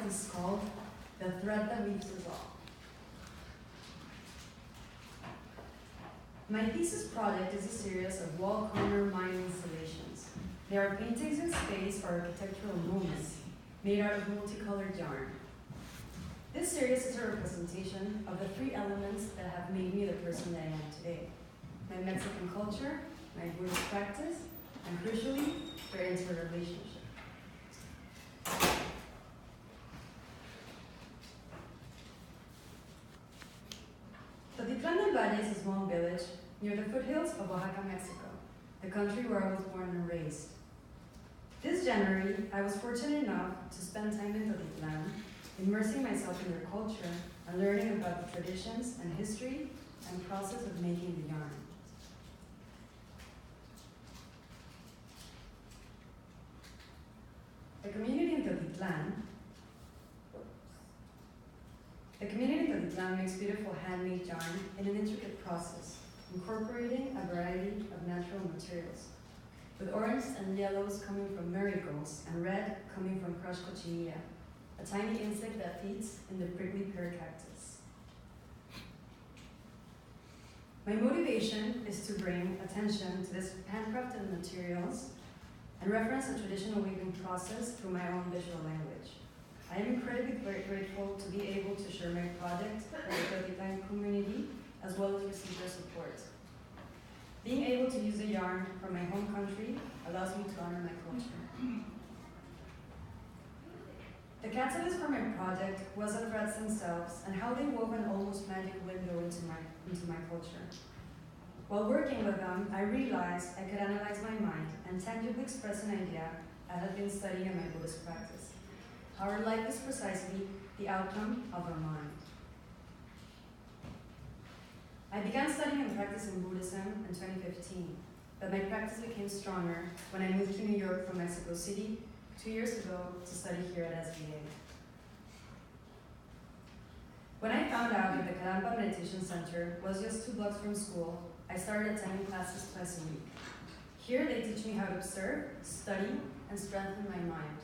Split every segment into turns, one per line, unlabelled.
project is called The Thread That Weaves Us All. My thesis project is a series of wall corner mine installations. They are paintings in space or architectural moments made out of multicolored yarn. This series is a representation of the three elements that have made me the person that I am today: my Mexican culture, my Buddhist practice, and crucially, their interrelationship. Totitlán del Valle is a small village near the foothills of Oaxaca, Mexico, the country where I was born and raised. This January, I was fortunate enough to spend time in Totitlán, immersing myself in their culture and learning about the traditions and history and process of making the yarn. The community in Totitlán makes beautiful handmade yarn in an intricate process, incorporating a variety of natural materials, with orange and yellows coming from marigolds and red coming from crushed cochinilla, a tiny insect that feeds in the prickly pear cactus. My motivation is to bring attention to this handcrafted materials and reference the traditional weaving process through my own visual language. I am incredibly grateful to be able to share my project with the Totitlán community, as well as receive their support. Being able to use the yarn from my home country allows me to honor my culture. The catalyst for my project was the threads themselves and how they wove an almost magic window into my culture. While working with them, I realized I could analyze my mind and tangibly express an idea I had been studying in my Buddhist practice. Our life is precisely the outcome of our mind. I began studying and practicing Buddhism in 2015, but my practice became stronger when I moved to New York from Mexico City 2 years ago to study here at SVA. When I found out that the Caramba Meditation Center was just 2 blocks from school, I started attending classes twice a week. Here they teach me how to observe, study, and strengthen my mind.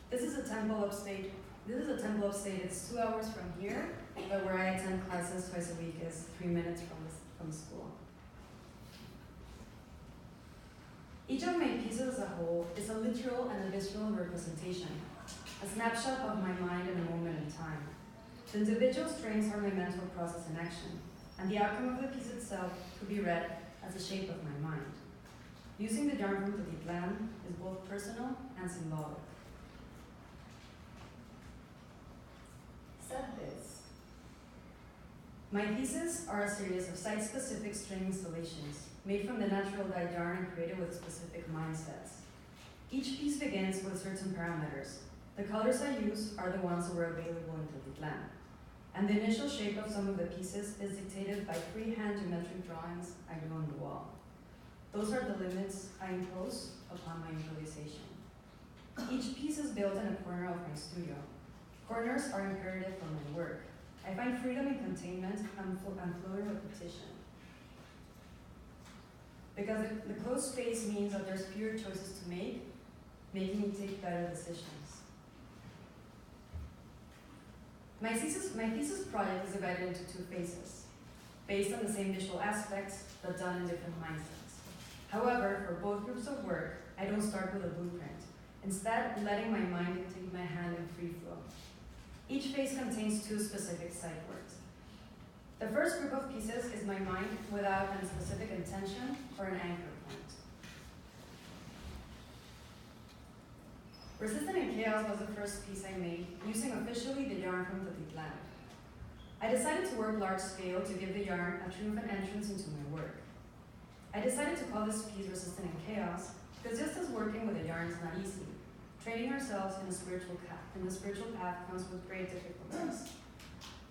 This is a temple upstate. It's 2 hours from here, but where I attend classes twice a week is 3 minutes from school. Each of my pieces as a whole is a literal and a visceral representation, a snapshot of my mind in a moment in time. The individual strings are my mental process in action, and the outcome of the piece itself could be read as the shape of my mind. Using the yarn from Totitlán is both personal and symbolic. Said this. My pieces are a series of site-specific string installations made from the natural dyed yarn and created with specific mindsets. Each piece begins with certain parameters. The colors I use are the ones that were available in Totitlán, and the initial shape of some of the pieces is dictated by freehand geometric drawings I do on the wall. Those are the limits I impose upon my improvisation. Each piece is built in a corner of my studio. Corners are imperative for my work. I find freedom in containment and fluid repetition. Because the closed space means that there's fewer choices to make, making me take better decisions. My thesis project is divided into 2 phases, based on the same visual aspects, but done in different mindsets. However, for both groups of work, I don't start with a blueprint, instead letting my mind take my hand in free flow. Each phase contains 2 specific side works. The first group of pieces is my mind without any specific intention or an anchor point. Resistant in Chaos was the first piece I made, using officially the yarn from Totitlán. I decided to work large scale to give the yarn a triumphant entrance into my work. I decided to call this piece Resistant in Chaos because just as working with the yarn is not easy, training ourselves in a spiritual path comes with great difficulties.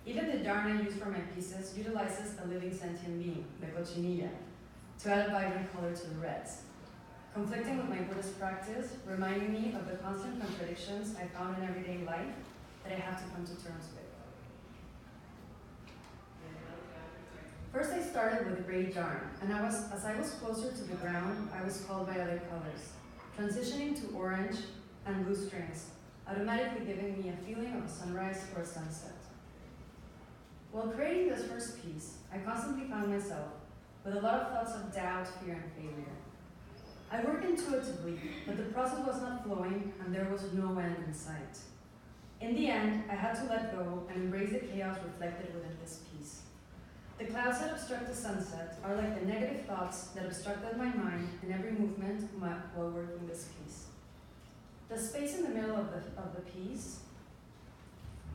Even the yarn I use for my pieces utilizes a living sentient being, the cochinilla, to add a vibrant color to the reds, conflicting with my Buddhist practice, reminding me of the constant contradictions I found in everyday life that I have to come to terms with. First I started with gray yarn, and as I was closer to the ground, I was called by other colors, transitioning to orange and blue strings, automatically giving me a feeling of a sunrise or a sunset. While creating this first piece, I constantly found myself with a lot of thoughts of doubt, fear, and failure. I worked intuitively, but the process was not flowing and there was no end in sight. In the end, I had to let go and embrace the chaos reflected within this piece. The clouds that obstruct the sunset are like the negative thoughts that obstructed my mind in every movement while working this piece. The space in the middle of the piece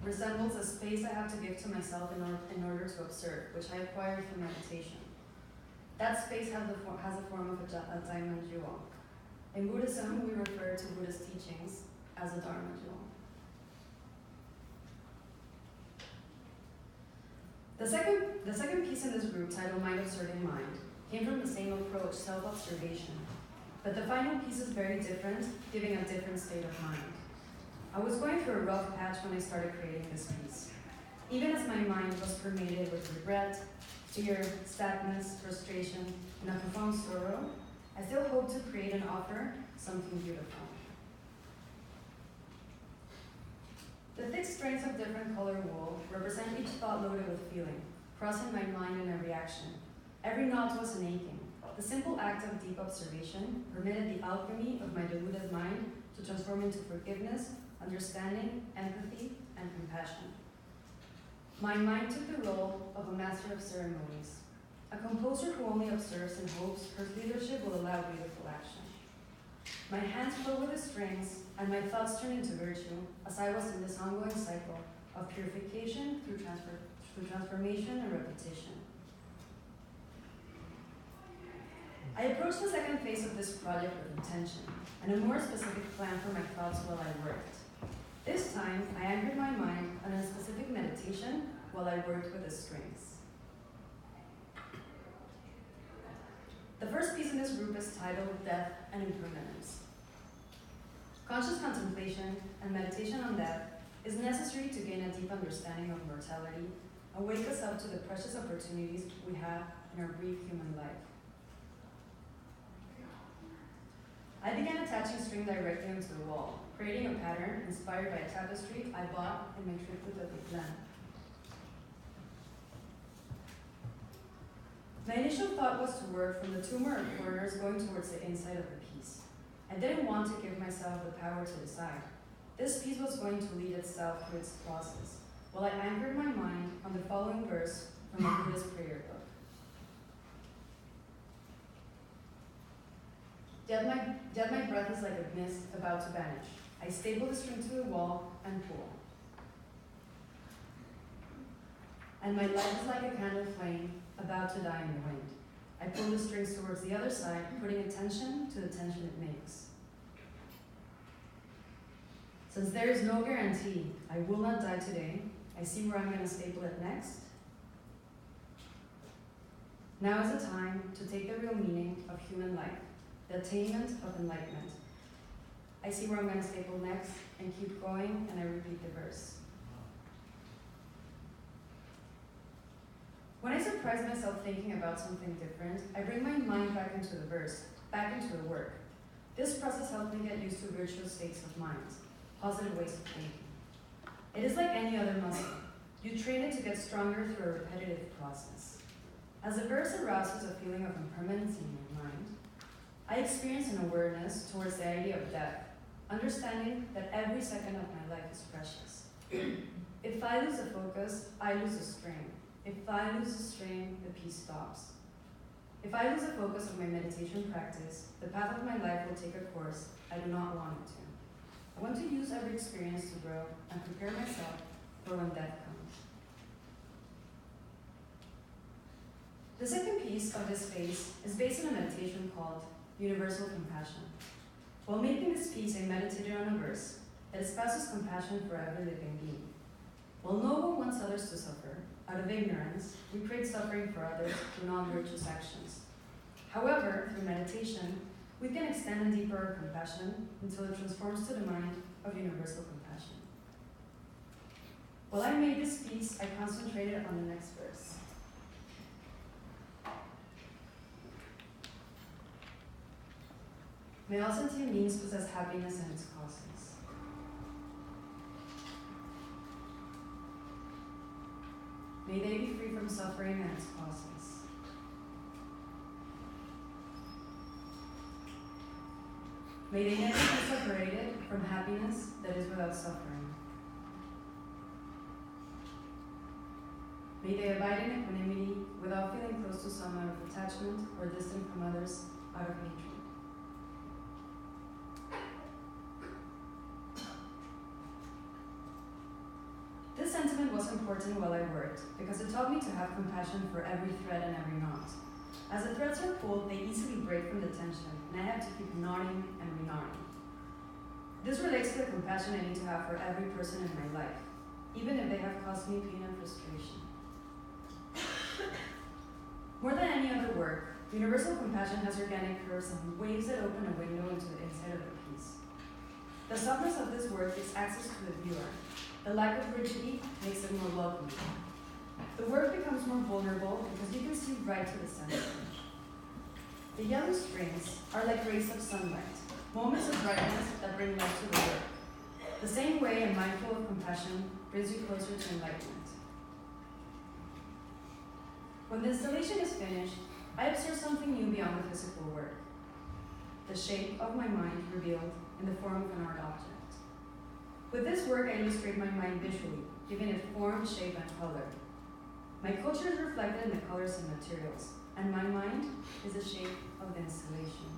resembles a space I have to give to myself in order to observe, which I acquired through meditation. That space has a form of a diamond jewel. In Buddhism, we refer to Buddhist teachings as a Dharma jewel. The second piece in this group, titled Mind Observing Mind, came from the same approach, self-observation. But the final piece is very different, giving a different state of mind. I was going through a rough patch when I started creating this piece. Even as my mind was permeated with regret, fear, sadness, frustration, and a profound sorrow, I still hoped to create and offer something beautiful. The thick strands of different color wool represent each thought loaded with feeling, crossing my mind in every action. Every knot was an aching. The simple act of deep observation permitted the alchemy of my deluded mind to transform into forgiveness, understanding, empathy, and compassion. My mind took the role of a master of ceremonies, a composer who only observes and hopes her leadership will allow beautiful action. My hands flowed with the strings, and my thoughts turned into virtue as I was in this ongoing cycle of purification through transformation and repetition. I approached the second phase of this project with intention and a more specific plan for my thoughts while I worked. This time, I anchored my mind on a specific meditation while I worked with the strings. The first piece in this group is titled Death and Impermanence. Conscious contemplation and meditation on death is necessary to gain a deep understanding of mortality and wake us up to the precious opportunities we have in our brief human life. I began attaching string directly onto the wall, creating a pattern inspired by a tapestry I bought in my trip to the Vietnam. My initial thought was to work from the two mirror corners going towards the inside of the piece. I didn't want to give myself the power to decide. This piece was going to lead itself through its process, while I anchored my mind on the following verse from the Buddhist prayer book. Yet my breath is like a mist about to vanish. I staple the string to the wall and pull. And my life is like a candle flame about to die in the wind. I pull the strings towards the other side, putting attention to the tension it makes. Since there is no guarantee I will not die today, I see where I'm going to staple it next. Now is the time to take the real meaning of human life, the attainment of enlightenment. I see where I'm going to staple next and keep going, and I repeat the verse. When I surprise myself thinking about something different, I bring my mind back into the verse, back into the work. This process helped me get used to virtuous states of mind, positive ways of thinking. It is like any other muscle. You train it to get stronger through a repetitive process. As the verse arouses a feeling of impermanence in my mind, I experience an awareness towards the idea of death, understanding that every second of my life is precious. If I lose the focus, I lose the string. If I lose the string, the piece stops. If I lose the focus of my meditation practice, the path of my life will take a course I do not want it to. I want to use every experience to grow and prepare myself for when death comes. The second piece of this phase is based on a meditation called Universal Compassion. While making this piece, I meditated on a verse that espouses compassion for every living being. While no one wants others to suffer, out of ignorance, we create suffering for others through non-virtuous actions. However, through meditation, we can extend and deepen our compassion until it transforms to the mind of universal compassion. While I made this piece, I concentrated on the next verse. May all sentient beings possess happiness and its causes. May they be free from suffering and its causes. May they never be separated from happiness that is without suffering. May they abide in equanimity without feeling close to some out of attachment or distant from others out of hatred. This sentiment was important while I worked because it taught me to have compassion for every thread and every knot. As the threads are pulled, they easily break from the tension, and I have to keep knotting and re-knotting. This relates to the compassion I need to have for every person in my life, even if they have caused me pain and frustration. More than any other work, universal compassion has organic curves and waves that open a window into the inside of the piece. The softness of this work gives access to the viewer. The lack of rigidity makes it more welcoming. The work becomes more vulnerable because you can see right to the center. The yellow strings are like rays of sunlight, moments of brightness that bring light to the work. The same way a mind full of compassion brings you closer to enlightenment. When the installation is finished, I observe something new beyond the physical work. The shape of my mind revealed in the form of an art object. With this work, I illustrate my mind visually, giving it form, shape, and color. My culture is reflected in the colors and materials, and my mind is the shape of the installation.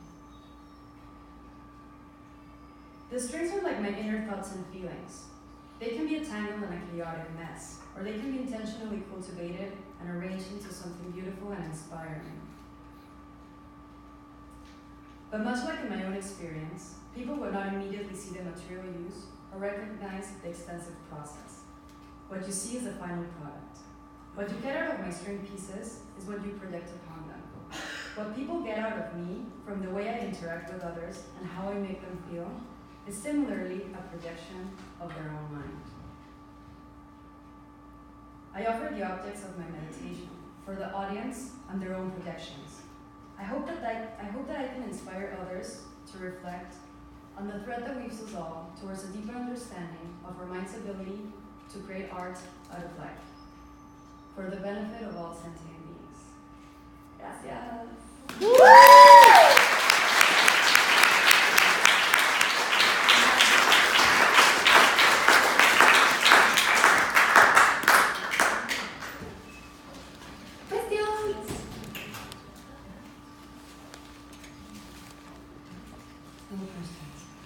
The strings are like my inner thoughts and feelings. They can be a tangle and a chaotic mess, or they can be intentionally cultivated and arranged into something beautiful and inspiring. But much like in my own experience, people would not immediately see the material used or recognize the extensive process. What you see is the final product. What you get out of my string pieces is what you project upon them. What people get out of me from the way I interact with others and how I make them feel is similarly a projection of their own mind. I offer the objects of my meditation for the audience and their own projections. I hope that I can inspire others to reflect on the thread that weaves us all towards a deeper understanding of our mind's ability to create art out of life, for the benefit of all sentient beings. Gracias.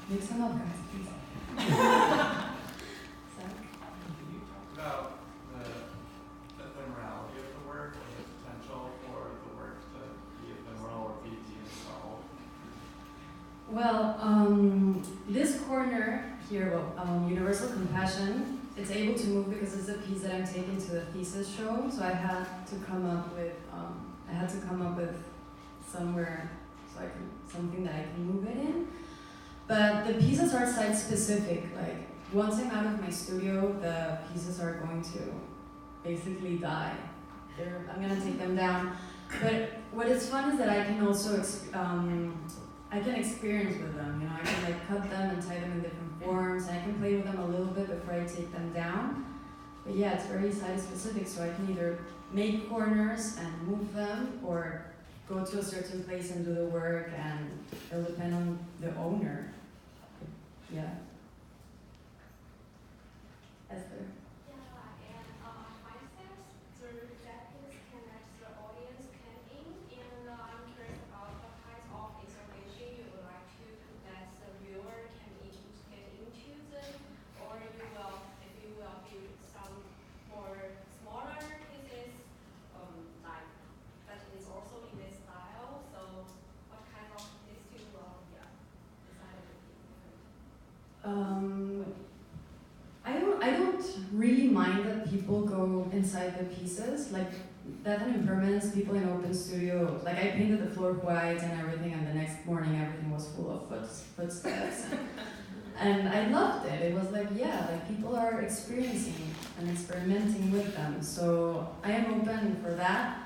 Make some up, guys, please.
Can you talk about the ephemerality of the work and the potential for the work to be ephemeral or be de-installed?
Well, this corner here, Universal Compassion, it's able to move because it's a piece that I'm taking to the Thesis show. So I had to come up with somewhere something that I can move it in. But the pieces are site specific. Like once I'm out of my studio, the pieces are going to basically die. I'm gonna take them down. But what is fun is that I can also I can experience with them. You know, I can like cut them and tie them in different forms, and I can play with them a little bit before I take them down. But yeah, it's very site specific, so I can either make corners and move them, or go to a certain place and do the work, and it'll depend on the owner. Yeah. Esther. I don't really mind that people go inside the pieces. Like Death and Impermanence, people in open studio, like I painted the floor white and everything, and the next morning everything was full of footsteps. And I loved it. It was like, yeah, like people are experiencing and experimenting with them. So I am open for that.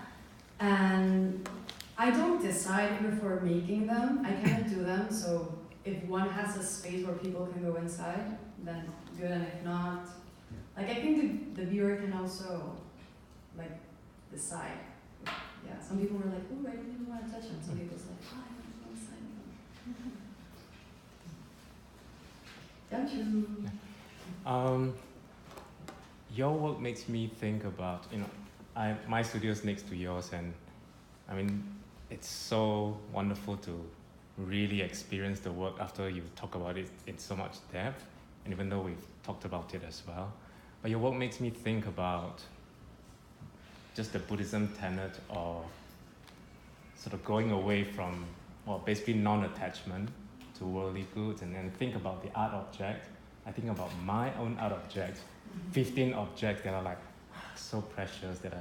And I don't decide before making them. I kind of do them. So if one has a space where people can go inside, then good. And if not, like I think the viewer can also like decide. Yeah, some people were like, oh, I don't even want to touch them. Some people was like, oh, I don't want to sign them. Yeah, true.
Your work makes me think about, my studio's next to yours, and I mean, it's so wonderful to really experience the work after you talk about it in so much depth, and even though we've talked about it as well. But your work makes me think about just the Buddhism tenet of sort of going away from, basically non-attachment to worldly goods, and then think about the art object. I think about my own art object, 15 objects that are like so precious that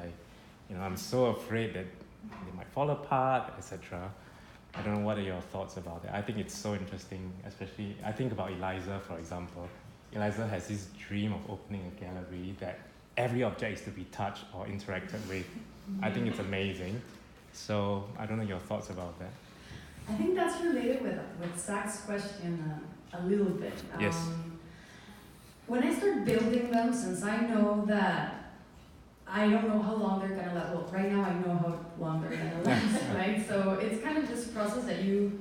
I'm so afraid that they might fall apart, etc. I don't know, what are your thoughts about it? I think it's so interesting, especially, I think about Eliza, for example. Eliza has this dream of opening a gallery that every object is to be touched or interacted with. I think it's amazing. So, I don't know your thoughts about that.
I think that's related with Zach's question a little bit.
Yes.
When I start building them, since I know that I don't know how long they're gonna last. Well, right now I know how long they're gonna last, right? So it's kind of this process that you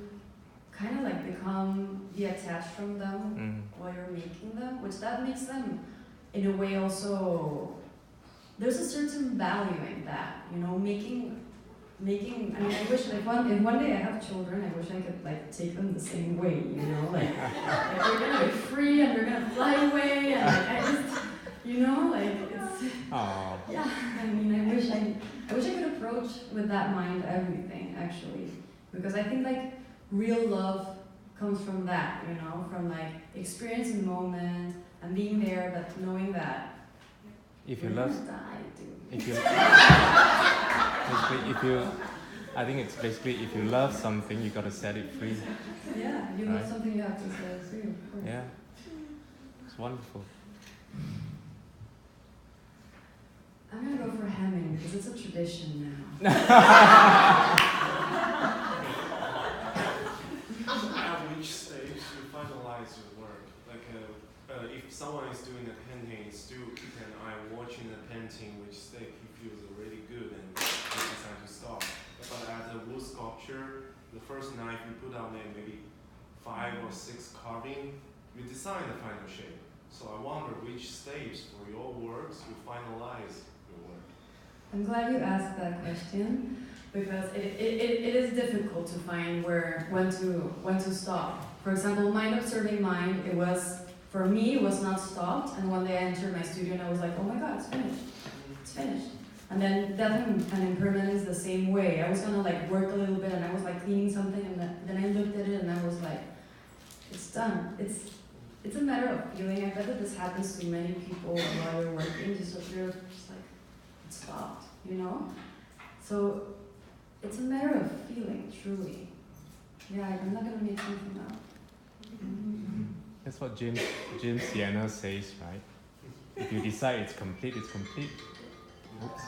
kind of like become detached from them while you're making them, which that makes them, in a way, also. There's a certain value in that, making. I mean, I wish if one day I have children, I wish I could like take them the same way, like they're gonna be free and they're gonna fly away, and like I just, it's.
Aww.
Yeah, I mean, I wish I could approach with that mind everything, actually, because I think like real love comes from that, from like experiencing the moment and being there, but knowing that
if you
we're
love,
gonna die, dude.
I think it's basically if you love something, you gotta set it free.
Yeah, you love something, you have to set it free, of course.
Yeah, it's wonderful.
I'm gonna go for hemming because it's a tradition now.
At which stage you finalize your work? Like, if someone is doing a painting, still keep an eye watching the painting, which stage he feels really good and he decides to stop. But at the wood sculpture, the first knife you put on it, maybe 5 or 6 carving, you design the final shape. So I wonder which stage for your works you finalize your work.
I'm glad you asked that question because it is difficult to find when to stop. For example, Mind Observing Mind, for me it was not stopped, and one day I entered my studio and I was like, oh my god, it's finished. It's finished. And then Death and Impermanence the same way. I was gonna like work a little bit and I was like cleaning something, and then I looked at it and I was like, it's done. It's a matter of feeling. I bet that this happens to many people while you're working, just like you're just like, it stopped, So it's a matter of feeling, truly. Yeah, I'm not gonna make something up.
That's what James Sienna says, right? If you decide it's complete, it's complete. Oops.